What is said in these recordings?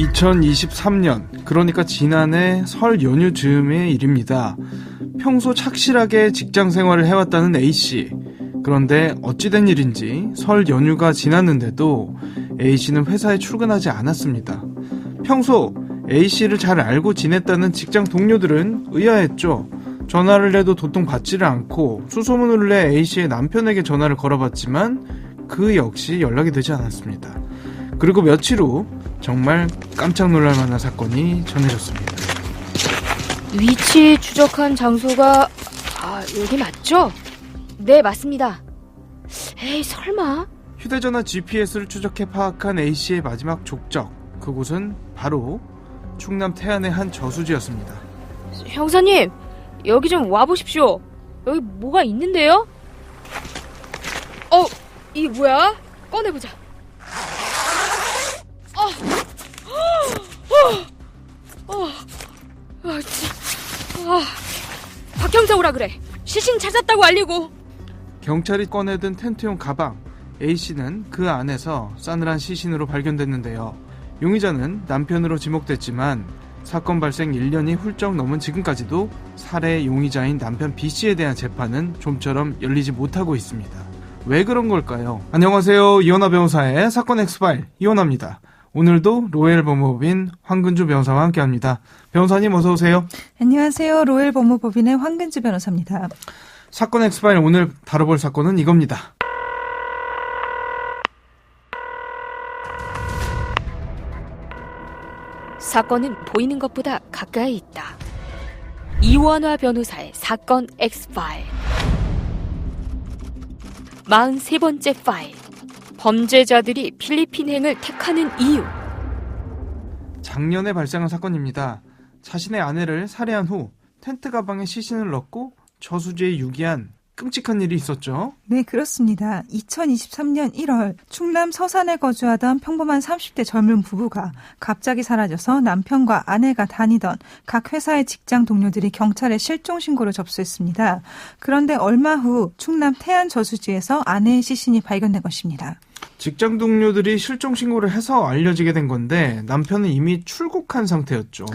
2023년, 그러니까 지난해 설 연휴 즈음의 일입니다. 평소 착실하게 직장 생활을 해왔다는 A씨. 그런데 어찌된 일인지 설 연휴가 지났는데도 A씨는 회사에 출근하지 않았습니다. 평소 A씨를 잘 알고 지냈다는 직장 동료들은 의아했죠. 전화를 해도 도통 받지를 않고 수소문을 내 A씨의 남편에게 전화를 걸어봤지만 그 역시 연락이 되지 않았습니다. 그리고 며칠 후 정말 깜짝 놀랄 만한 사건이 전해졌습니다. 위치 추적한 장소가 여기 맞죠? 네, 맞습니다. 에이, 설마? 휴대전화 GPS를 추적해 파악한 A씨의 마지막 족적, 그곳은 바로 충남 태안의 한 저수지였습니다. 형사님, 여기 좀 와보십시오. 여기 뭐가 있는데요? 이게 뭐야? 꺼내보자. 박 형사 오라 그래. 시신 찾았다고 알리고. 경찰이 꺼내든 텐트용 가방, A씨는 그 안에서 싸늘한 시신으로 발견됐는데요. 용의자는 남편으로 지목됐지만 사건 발생 1년이 훌쩍 넘은 지금까지도 살해 용의자인 남편 B씨에 대한 재판은 좀처럼 열리지 못하고 있습니다. 왜 그런 걸까요? 안녕하세요. 이원하 변호사의 사건 엑스파일 이원하입니다. 오늘도 로엘 법무법인 황근주 변호사와 함께합니다. 변호사님 어서 오세요. 안녕하세요. 로엘 법무법인의 황근주 변호사입니다. 사건 엑스파일 오늘 다뤄볼 사건은 이겁니다. 사건은 보이는 것보다 가까이 있다. 이원하 변호사의 사건 엑스파일. 43번째 파일. 범죄자들이 필리핀행을 택하는 이유. 작년에 발생한 사건입니다. 자신의 아내를 살해한 후 텐트 가방에 시신을 넣고 저수지에 유기한 끔찍한 일이 있었죠. 네, 그렇습니다. 2023년 1월 충남 서산에 거주하던 평범한 30대 젊은 부부가 갑자기 사라져서 남편과 아내가 다니던 각 회사의 직장 동료들이 경찰에 실종 신고를 접수했습니다. 그런데 얼마 후 충남 태안 저수지에서 아내의 시신이 발견된 것입니다. 직장 동료들이 실종 신고를 해서 알려지게 된 건데 남편은 이미 출국한 상태였죠.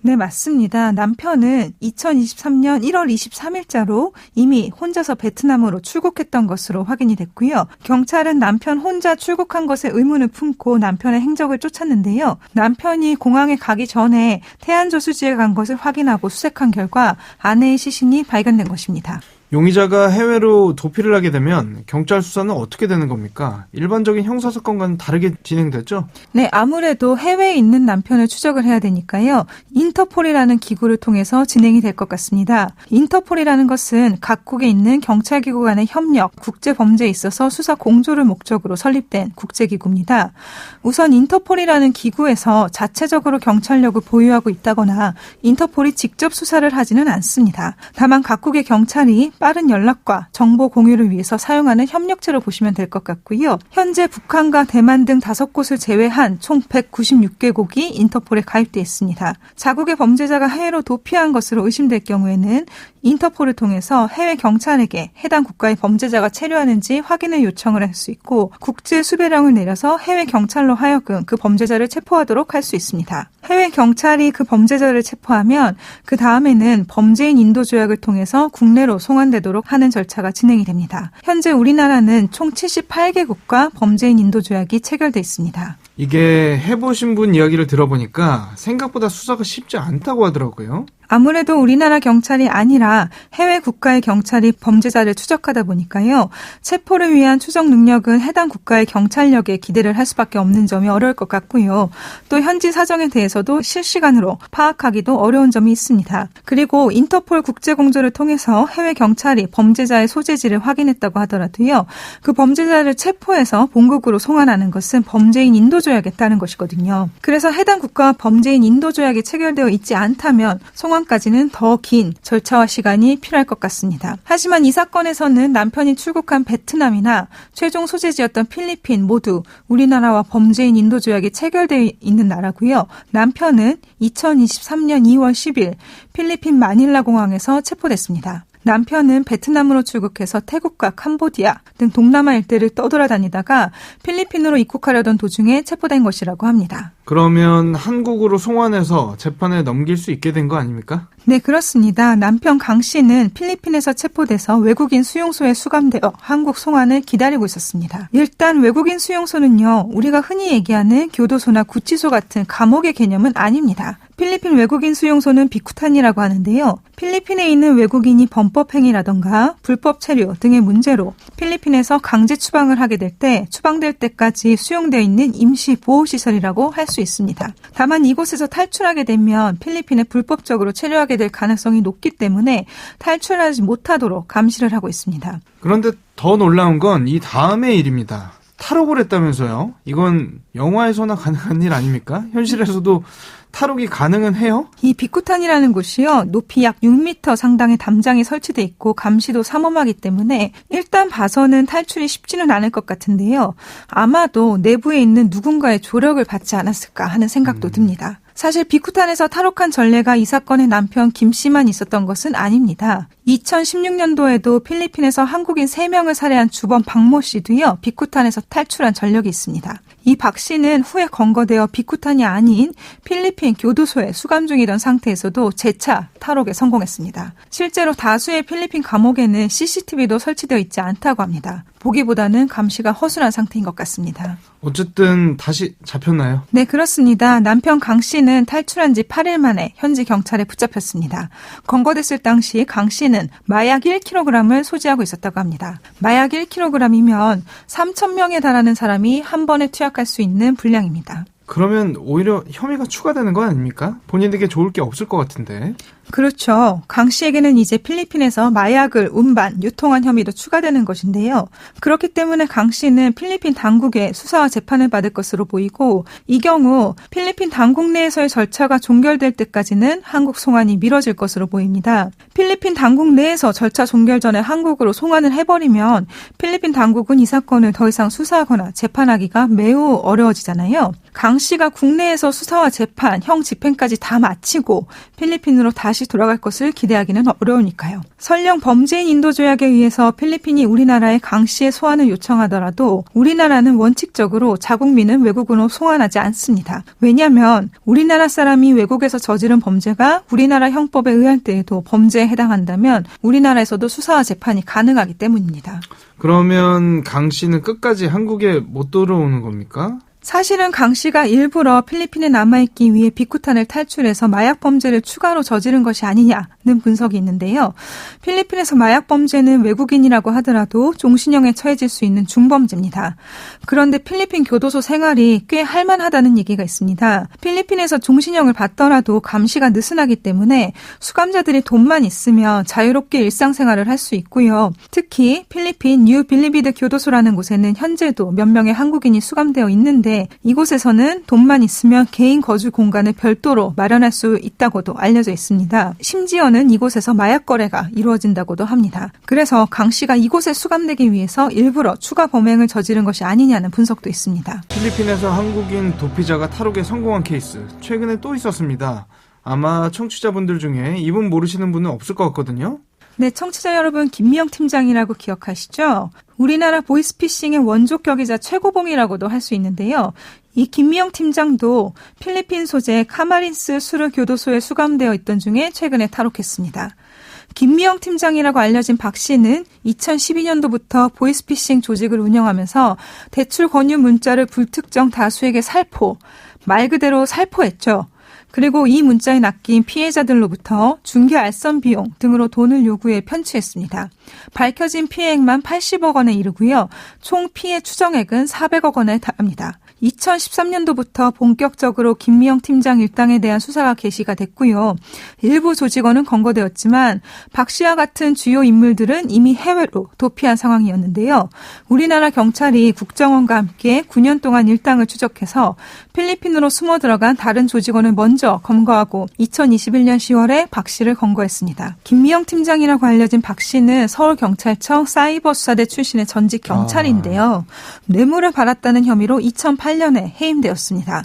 네, 맞습니다. 남편은 2023년 1월 23일자로 이미 혼자서 베트남으로 출국했던 것으로 확인이 됐고요. 경찰은 남편 혼자 출국한 것에 의문을 품고 남편의 행적을 쫓았는데요. 남편이 공항에 가기 전에 태안 저수지에 간 것을 확인하고 수색한 결과 아내의 시신이 발견된 것입니다. 용의자가 해외로 도피를 하게 되면 경찰 수사는 어떻게 되는 겁니까? 일반적인 형사사건과는 다르게 진행되죠? 네, 아무래도 해외에 있는 남편을 추적을 해야 되니까요. 인터폴이라는 기구를 통해서 진행이 될 것 같습니다. 인터폴이라는 것은 각국에 있는 경찰기구 간의 협력, 국제범죄에 있어서 수사 공조를 목적으로 설립된 국제기구입니다. 우선 인터폴이라는 기구에서 자체적으로 경찰력을 보유하고 있다거나 인터폴이 직접 수사를 하지는 않습니다. 다만 각국의 경찰이 빠른 연락과 정보 공유를 위해서 사용하는 협력체로 보시면 될 것 같고요. 현재 북한과 대만 등 5곳을 제외한 총 196개국이 인터폴에 가입되어 있습니다. 자국의 범죄자가 해외로 도피한 것으로 의심될 경우에는 인터폴을 통해서 해외 경찰에게 해당 국가의 범죄자가 체류하는지 확인을 요청을 할 수 있고 국제 수배령을 내려서 해외 경찰로 하여금 그 범죄자를 체포하도록 할 수 있습니다. 해외 경찰이 그 범죄자를 체포하면 그 다음에는 범죄인 인도 조약을 통해서 국내로 송환되도록 하는 절차가 진행이 됩니다. 현재 우리나라는 총 78개국과 범죄인 인도 조약이 체결돼 있습니다. 이게 해보신 분 이야기를 들어보니까 생각보다 수사가 쉽지 않다고 하더라고요. 아무래도 우리나라 경찰이 아니라 해외 국가의 경찰이 범죄자를 추적하다 보니까요. 체포를 위한 추적 능력은 해당 국가의 경찰력에 기대를 할 수밖에 없는 점이 어려울 것 같고요. 또 현지 사정에 대해서도 실시간으로 파악하기도 어려운 점이 있습니다. 그리고 인터폴 국제공조를 통해서 해외 경찰이 범죄자의 소재지를 확인했다고 하더라도요. 그 범죄자를 체포해서 본국으로 송환하는 것은 범죄인 인도조약에 따른 것이거든요. 그래서 해당 국가와 범죄인 인도조약이 체결되어 있지 않다면 송환까지는 더 긴 절차와 시간이 필요할 것 같습니다. 하지만 이 사건에서는 남편이 출국한 베트남이나 최종 소재지였던 필리핀 모두 우리나라와 범죄인 인도조약이 체결되어 있는 나라고요. 남편은 2023년 2월 10일 필리핀 마닐라 공항에서 체포됐습니다. 남편은 베트남으로 출국해서 태국과 캄보디아 등 동남아 일대를 떠돌아다니다가 필리핀으로 입국하려던 도중에 체포된 것이라고 합니다. 그러면 한국으로 송환해서 재판에 넘길 수 있게 된 거 아닙니까? 네, 그렇습니다. 남편 강 씨는 필리핀에서 체포돼서 외국인 수용소에 수감되어 한국 송환을 기다리고 있었습니다. 일단 외국인 수용소는요, 우리가 흔히 얘기하는 교도소나 구치소 같은 감옥의 개념은 아닙니다. 필리핀 외국인 수용소는 비쿠탄이라고 하는데요. 필리핀에 있는 외국인이 범법행위라던가 불법 체류 등의 문제로 필리핀에서 강제 추방을 하게 될 때 추방될 때까지 수용되어 있는 임시 보호시설이라고 할 수 있습니다. 다만 이곳에서 탈출하게 되면 필리핀에 불법적으로 체류하게 될 가능성이 높기 때문에 탈출하지 못하도록 감시를 하고 있습니다. 그런데 더 놀라운 건 이 다음의 일입니다. 탈옥을 했다면서요? 이건 영화에서나 가능한 일 아닙니까? 현실에서도 탈옥이 가능은 해요? 이 비쿠탄이라는 곳이요, 높이 약 6m 상당의 담장이 설치돼 있고 감시도 삼엄하기 때문에 일단 봐서는 탈출이 쉽지는 않을 것 같은데요. 아마도 내부에 있는 누군가의 조력을 받지 않았을까 하는 생각도 듭니다. 사실 비쿠탄에서 탈옥한 전례가 이 사건의 남편 김 씨만 있었던 것은 아닙니다. 2016년도에도 필리핀에서 한국인 3명을 살해한 주범 박모 씨도요, 비쿠탄에서 탈출한 전력이 있습니다. 이 박 씨는 후에 검거되어 비쿠탄이 아닌 필리핀 교도소에 수감 중이던 상태에서도 재차 탈옥에 성공했습니다. 실제로 다수의 필리핀 감옥에는 CCTV도 설치되어 있지 않다고 합니다. 보기보다는 감시가 허술한 상태인 것 같습니다. 어쨌든 다시 잡혔나요? 네, 그렇습니다. 남편 강 씨는 탈출한 지 8일 만에 현지 경찰에 붙잡혔습니다. 검거됐을 당시 강 씨는 마약 1kg을 소지하고 있었다고 합니다. 마약 1kg이면 3,000명에 달하는 사람이 한 번에 투약할 수 있는 분량입니다. 그러면 오히려 혐의가 추가되는 거 아닙니까? 본인에게 좋을 게 없을 것 같은데. 그렇죠. 강 씨에게는 이제 필리핀에서 마약을 운반, 유통한 혐의도 추가되는 것인데요. 그렇기 때문에 강 씨는 필리핀 당국의 수사와 재판을 받을 것으로 보이고, 이 경우 필리핀 당국 내에서의 절차가 종결될 때까지는 한국 송환이 미뤄질 것으로 보입니다. 필리핀 당국 내에서 절차 종결 전에 한국으로 송환을 해버리면 필리핀 당국은 이 사건을 더 이상 수사하거나 재판하기가 매우 어려워지잖아요. 강 씨가 국내에서 수사와 재판, 형 집행까지 다 마치고 필리핀으로 다시 돌아갈 것을 기대하기는 어려우니까요. 설령 범죄인 인도 조약에 의해서 필리핀이 우리나라에 강 씨의 소환을 요청하더라도 우리나라는 원칙적으로 자국민은 외국으로 송환하지 않습니다. 왜냐하면 우리나라 사람이 외국에서 저지른 범죄가 우리나라 형법에 의할 때에도 범죄에 해당한다면 우리나라에서도 수사와 재판이 가능하기 때문입니다. 그러면 강 씨는 끝까지 한국에 못 들어오는 겁니까? 사실은 강 씨가 일부러 필리핀에 남아있기 위해 비쿠탄을 탈출해서 마약 범죄를 추가로 저지른 것이 아니냐는 분석이 있는데요. 필리핀에서 마약 범죄는 외국인이라고 하더라도 종신형에 처해질 수 있는 중범죄입니다. 그런데 필리핀 교도소 생활이 꽤 할만하다는 얘기가 있습니다. 필리핀에서 종신형을 받더라도 감시가 느슨하기 때문에 수감자들이 돈만 있으면 자유롭게 일상생활을 할 수 있고요. 특히 필리핀 뉴 빌리비드 교도소라는 곳에는 현재도 몇 명의 한국인이 수감되어 있는데 이곳에서는 돈만 있으면 개인 거주 공간을 별도로 마련할 수 있다고도 알려져 있습니다. 심지어는 이곳에서 마약 거래가 이루어진다고도 합니다. 그래서 강 씨가 이곳에 수감되기 위해서 일부러 추가 범행을 저지른 것이 아니냐는 분석도 있습니다. 필리핀에서 한국인 도피자가 탈옥에 성공한 케이스 최근에 또 있었습니다. 아마 청취자분들 중에 이분 모르시는 분은 없을 것 같거든요. 네, 청취자 여러분, 김미영 팀장이라고 기억하시죠? 우리나라 보이스피싱의 원조격이자 최고봉이라고도 할 수 있는데요. 이 김미영 팀장도 필리핀 소재 카마린스 수르 교도소에 수감되어 있던 중에 최근에 탈옥했습니다. 김미영 팀장이라고 알려진 박 씨는 2012년도부터 보이스피싱 조직을 운영하면서 대출 권유 문자를 불특정 다수에게 살포, 말 그대로 살포했죠. 그리고 이 문자에 낚인 피해자들로부터 중개 알선 비용 등으로 돈을 요구해 편취했습니다. 밝혀진 피해액만 80억 원에 이르고요. 총 피해 추정액은 400억 원에 달합니다. 2013년도부터 본격적으로 김미영 팀장 일당에 대한 수사가 개시가 됐고요. 일부 조직원은 검거되었지만 박 씨와 같은 주요 인물들은 이미 해외로 도피한 상황이었는데요. 우리나라 경찰이 국정원과 함께 9년 동안 일당을 추적해서 필리핀으로 숨어 들어간 다른 조직원을 먼저 검거하고 2021년 10월에 박 씨를 검거했습니다. 김미영 팀장이라고 알려진 박 씨는 서울경찰청 사이버수사대 출신의 전직 경찰인데요. 뇌물을 받았다는 혐의로 2008년 2008년에 해임되었습니다.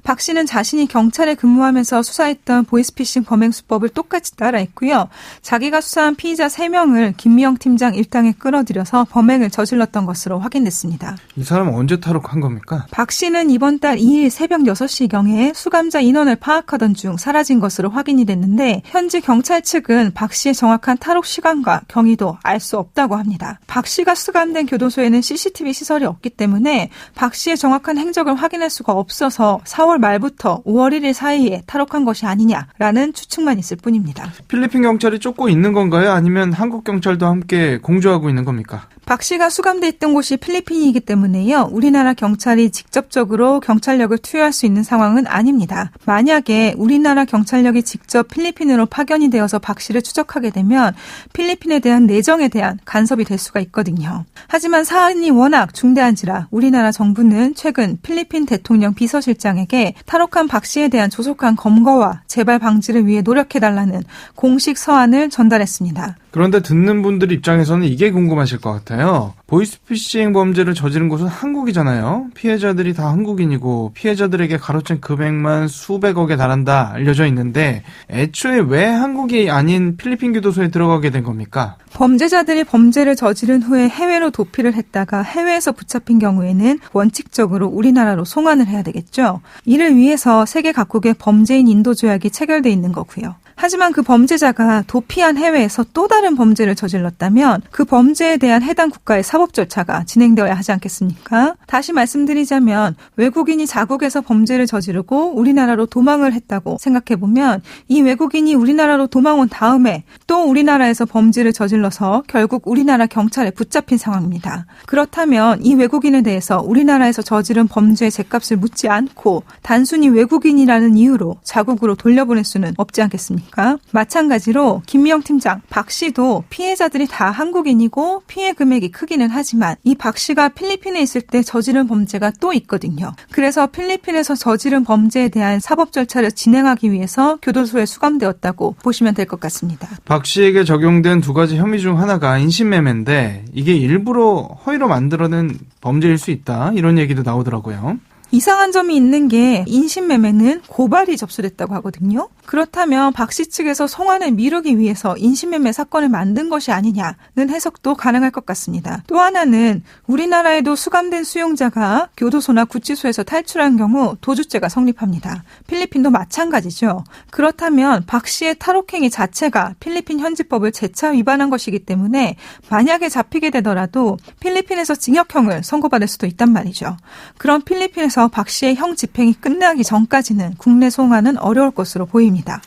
박 씨는 자신이 경찰에 근무하면서 수사했던 보이스피싱 범행 수법을 똑같이 따라했고요. 자기가 수사한 피의자 3명을 김미영 팀장 일당에 끌어들여서 범행을 저질렀던 것으로 확인됐습니다. 이 사람 언제 탈옥한 겁니까? 박 씨는 이번 달 2일 새벽 6시경에 수감자 인원을 파악하던 중 사라진 것으로 확인이 됐는데 현지 경찰 측은 박 씨의 정확한 탈옥 시간과 경위도 알 수 없다고 합니다. 박 씨가 수감된 교도소에는 CCTV 시설이 없기 때문에 박 씨의 정확한 행적을 확인할 수가 없어서 4월 말부터 5월 1일 사이에 탈옥한 것이 아니냐라는 추측만 있을 뿐입니다. 필리핀 경찰이 쫓고 있는 건가요? 아니면 한국 경찰도 함께 공조하고 있는 겁니까? 박 씨가 수감돼 있던 곳이 필리핀이기 때문에요. 우리나라 경찰이 직접적으로 경찰력을 투여할 수 있는 상황은 아닙니다. 만약에 우리나라 경찰력이 직접 필리핀으로 파견이 되어서 박 씨를 추적하게 되면 필리핀에 대한 내정에 대한 간섭이 될 수가 있거든요. 하지만 사안이 워낙 중대한지라 우리나라 정부는 최근 필리핀 대통령 비서실장에게 탈옥한 박 씨에 대한 조속한 검거와 재발 방지를 위해 노력해달라는 공식 서한을 전달했습니다. 그런데 듣는 분들 입장에서는 이게 궁금하실 것 같아요. 보이스피싱 범죄를 저지른 곳은 한국이잖아요. 피해자들이 다 한국인이고 피해자들에게 가로챈 금액만 수백억에 달한다 알려져 있는데 애초에 왜 한국이 아닌 필리핀 교도소에 들어가게 된 겁니까? 범죄자들이 범죄를 저지른 후에 해외로 도피를 했다가 해외에서 붙잡힌 경우에는 원칙적으로 우리나라로 송환을 해야 되겠죠. 이를 위해서 세계 각국의 범죄인 인도 조약이 체결돼 있는 거고요. 하지만 그 범죄자가 도피한 해외에서 또 다른 범죄를 저질렀다면 그 범죄에 대한 해당 국가의 사법 절차가 진행되어야 하지 않겠습니까? 다시 말씀드리자면 외국인이 자국에서 범죄를 저지르고 우리나라로 도망을 했다고 생각해보면 이 외국인이 우리나라로 도망 온 다음에 또 우리나라에서 범죄를 저질러서 결국 우리나라 경찰에 붙잡힌 상황입니다. 그렇다면 이 외국인에 대해서 우리나라에서 저지른 범죄의 죗값을 묻지 않고 단순히 외국인이라는 이유로 자국으로 돌려보낼 수는 없지 않겠습니까? 마찬가지로 김미영 팀장, 박 씨도 피해자들이 다 한국인이고 피해 금액이 크기는 하지만 이 박 씨가 필리핀에 있을 때 저지른 범죄가 또 있거든요. 그래서 필리핀에서 저지른 범죄에 대한 사법 절차를 진행하기 위해서 교도소에 수감되었다고 보시면 될 것 같습니다. 박 씨에게 적용된 두 가지 혐의 중 하나가 인신매매인데 이게 일부러 허위로 만들어낸 범죄일 수 있다 이런 얘기도 나오더라고요. 이상한 점이 있는 게 인신매매는 고발이 접수됐다고 하거든요. 그렇다면 박 씨 측에서 송환을 미루기 위해서 인신매매 사건을 만든 것이 아니냐는 해석도 가능할 것 같습니다. 또 하나는 우리나라에도 수감된 수용자가 교도소나 구치소에서 탈출한 경우 도주죄가 성립합니다. 필리핀도 마찬가지죠. 그렇다면 박 씨의 탈옥행위 자체가 필리핀 현지법을 재차 위반한 것이기 때문에 만약에 잡히게 되더라도 필리핀에서 징역형을 선고받을 수도 있단 말이죠. 그럼 필리핀에서 박 씨의 형 집행이 끝나기 전까지는 국내 송환은 어려울 것으로 보입니다.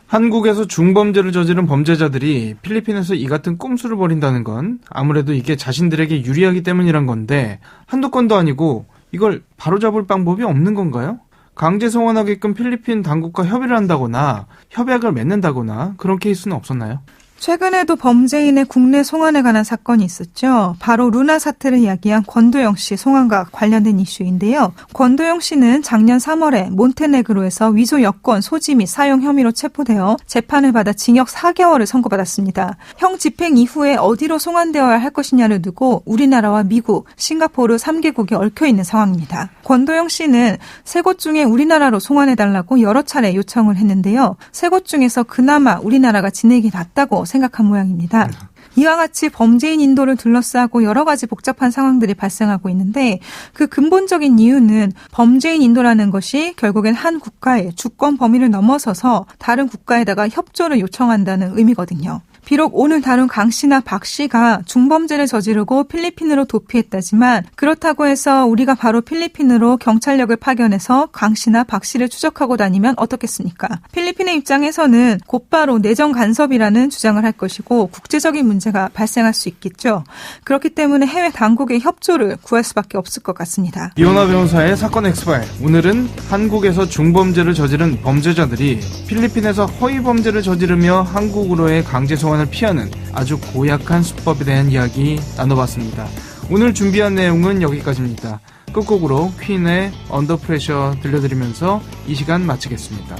한국에서 중범죄를 저지른 범죄자들이 필리핀에서 이 같은 꼼수를 벌인다는 건 아무래도 이게 자신들에게 유리하기 때문이란 건데 한두 건도 아니고 이걸 바로잡을 방법이 없는 건가요? 강제 송환하게끔 필리핀 당국과 협의를 한다거나 협약을 맺는다거나 그런 케이스는 없었나요? 최근에도 범죄인의 국내 송환에 관한 사건이 있었죠. 바로 루나 사태를 이야기한 권도영 씨 송환과 관련된 이슈인데요. 권도영 씨는 작년 3월에 몬테네그로에서 위조 여권 소지 및 사용 혐의로 체포되어 재판을 받아 징역 4개월을 선고받았습니다. 형 집행 이후에 어디로 송환되어야 할 것이냐를 두고 우리나라와 미국, 싱가포르 3개국이 얽혀있는 상황입니다. 권도영 씨는 세 곳 중에 우리나라로 송환해달라고 여러 차례 요청을 했는데요. 세 곳 중에서 그나마 우리나라가 진행이 낫다고 생각한 모양입니다. 이와 같이 범죄인 인도를 둘러싸고 여러 가지 복잡한 상황들이 발생하고 있는데 그 근본적인 이유는 범죄인 인도라는 것이 결국엔 한 국가의 주권 범위를 넘어서서 다른 국가에다가 협조를 요청한다는 의미거든요. 비록 오늘 다룬 강 씨나 박 씨가 중범죄를 저지르고 필리핀으로 도피했다지만 그렇다고 해서 우리가 바로 필리핀으로 경찰력을 파견해서 강 씨나 박 씨를 추적하고 다니면 어떻겠습니까? 필리핀의 입장에서는 곧바로 내정 간섭이라는 주장을 할 것이고 국제적인 문제가 발생할 수 있겠죠. 그렇기 때문에 해외 당국의 협조를 구할 수밖에 없을 것 같습니다. 이원화 변호사의 사건 엑스파일. 오늘은 한국에서 중범죄를 저지른 범죄자들이 필리핀에서 허위 범죄를 저지르며 한국으로의 강제 송환 을 피하는 아주 고약한 수법에 대한 이야기 나눠봤습니다. 오늘 준비한 내용은 여기까지입니다. 끝곡으로 퀸의 언더 프레셔 들려드리면서 이 시간 마치겠습니다.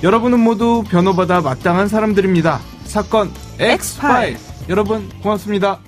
여러분은 모두 변호받아 마땅한 사람들입니다. 사건 엑스파일. 여러분 고맙습니다.